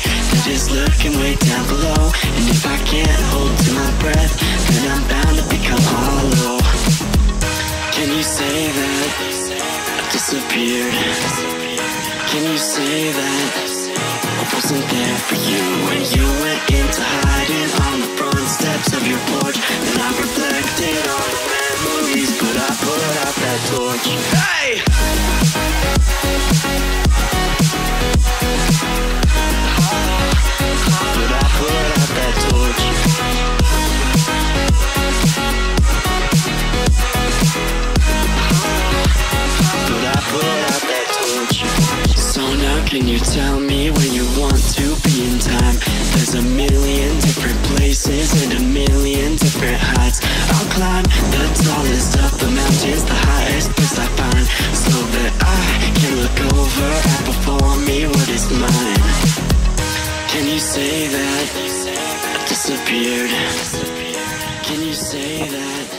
that they're just looking way down below. And if I can't hold to my breath, then I'm bound to become hollow. Can you say that I disappeared? Can you say that I wasn't there for you when you went into hiding on the front steps of your porch? And I reflected on the memories, but I put out that torch. Hey! But I put out that torch. But I put out that torch. So now can you tell me where you want to be in time? There's a million different places and a million different heights. I'll climb the tallest of the mountains, the highest place I find, so that I can look over at before me what is mine. Can you say that I disappeared? Can you say that